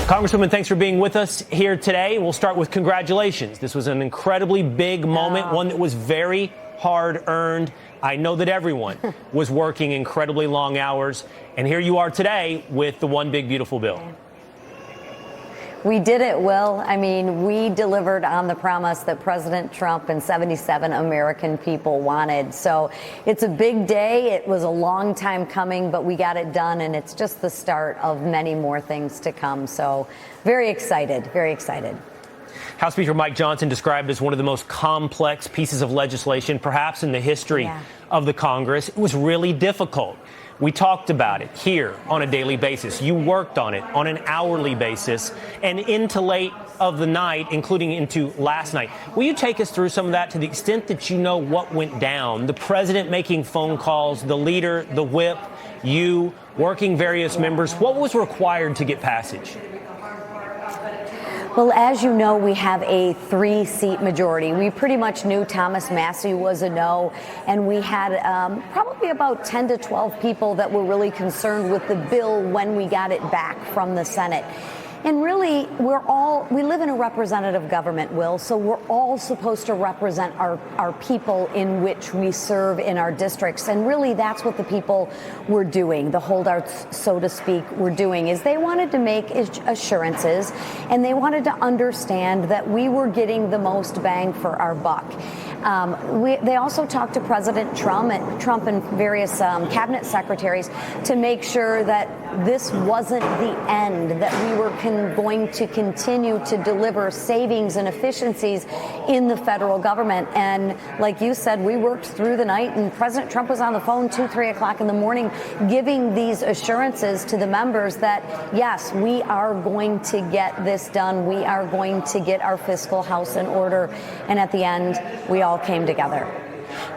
Congresswoman, thanks for being with us here today. We'll start with congratulations. This was an incredibly big moment, one that was very hard-earned. I know that everyone was working incredibly long hours, and here you are today with the one big, beautiful bill. We did it, Will. I mean, we delivered on the promise that President Trump and 77 American people wanted. So it's a big day. It was a long time coming, but we got it done, and it's just the start of many more things to come. So very excited, very excited. House Speaker Mike Johnson described it as one of the most complex pieces of legislation, perhaps in the history of the Congress. It was really difficult. We talked about it here on a daily basis. You worked on it on an hourly basis and into late of the night, including into last night. Will you take us through some of that to the extent that you know what went down? The president making phone calls, the leader, the whip, you working various members. What was required to get passage? Well, as you know, we have a 3-seat majority. We pretty much knew Thomas Massie was a no, and we had probably about 10 to 12 people that were really concerned with the bill when we got it back from the Senate. And really, we live in a representative government, Will, so we're all supposed to represent our people in which we serve in our districts. And really, that's what the people were doing, the holdouts, so to speak, were doing, is they wanted to make assurances, and they wanted to understand that we were getting the most bang for our buck. They also talked to President Trump and various cabinet secretaries to make sure that this wasn't the end, that we were going to continue to deliver savings and efficiencies in the federal government. And like you said, we worked through the night, and President Trump was on the phone 2, 3 o'clock in the morning giving these assurances to the members that, yes, we are going to get this done. We are going to get our fiscal house in order. And at the end, we all came together.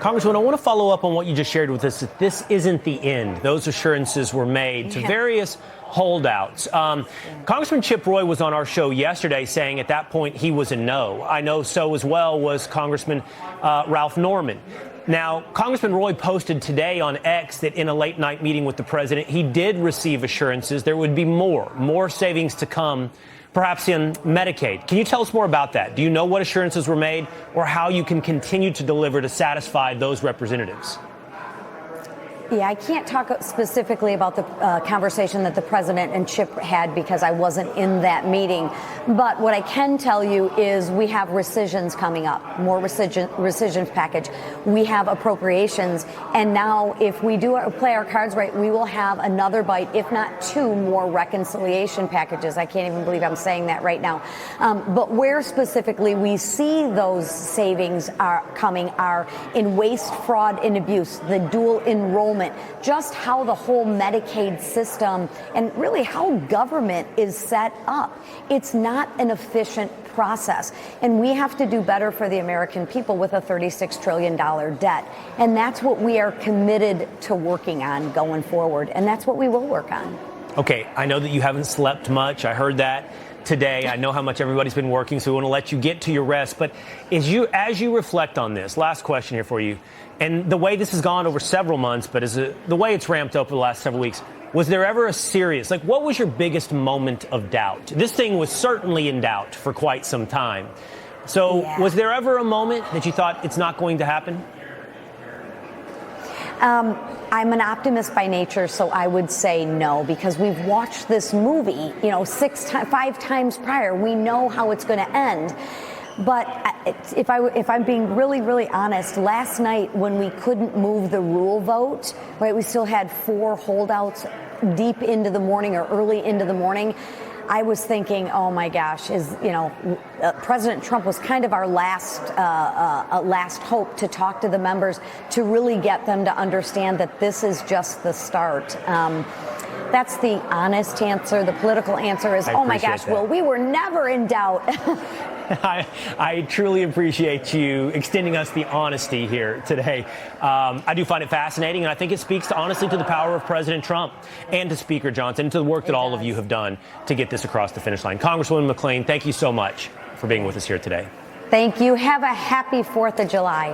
Congresswoman, I want to follow up on what you just shared with us, that this isn't the end. Those assurances were made to various holdouts. Congressman Chip Roy was on our show yesterday saying at that point he was a no. I know so as well was Congressman Ralph Norman. Now, Congressman Roy posted today on X that in a late night meeting with the president, he did receive assurances there would be more savings to come, perhaps in Medicaid. Can you tell us more about that? Do you know what assurances were made or how you can continue to deliver to satisfy those representatives? Yeah, I can't talk specifically about the conversation that the president and Chip had because I wasn't in that meeting. But what I can tell you is we have rescissions coming up, more rescissions package. We have appropriations. And now if we play our cards right, we will have another bite, if not 2 more reconciliation packages. I can't even believe I'm saying that right now. But where specifically we see those savings are coming are in waste, fraud, and abuse, the dual enrollment, just how the whole Medicaid system and really how government is set up. It's not an efficient process. And we have to do better for the American people with a $36 trillion debt. And that's what we are committed to working on going forward. And that's what we will work on. Okay, I know that you haven't slept much. I heard that today. I know how much everybody's been working, so we want to let you get to your rest. But as you reflect on this, last question here for you, and the way this has gone over several months, but the way it's ramped up over the last several weeks, was there ever a serious, what was your biggest moment of doubt? This thing was certainly in doubt for quite some time. So was there ever a moment that you thought it's not going to happen? I'm an optimist by nature, so I would say no, because we've watched this movie, 5 times prior. We know how it's going to end. But if I'm being really, really honest, last night when we couldn't move the rule vote, right, we still had 4 holdouts deep into the morning or early into the morning. I was thinking, oh my gosh, President Trump was kind of our last hope to talk to the members to really get them to understand that this is just the start. That's the honest answer. The political answer is, oh my gosh, Will, we were never in doubt. I truly appreciate you extending us the honesty here today. I do find it fascinating, and I think it speaks honestly to the power of President Trump and to Speaker Johnson and to the work that all of you have done to get this across the finish line. Congresswoman McClain, thank you so much for being with us here today. Thank you. Have a happy 4th of July.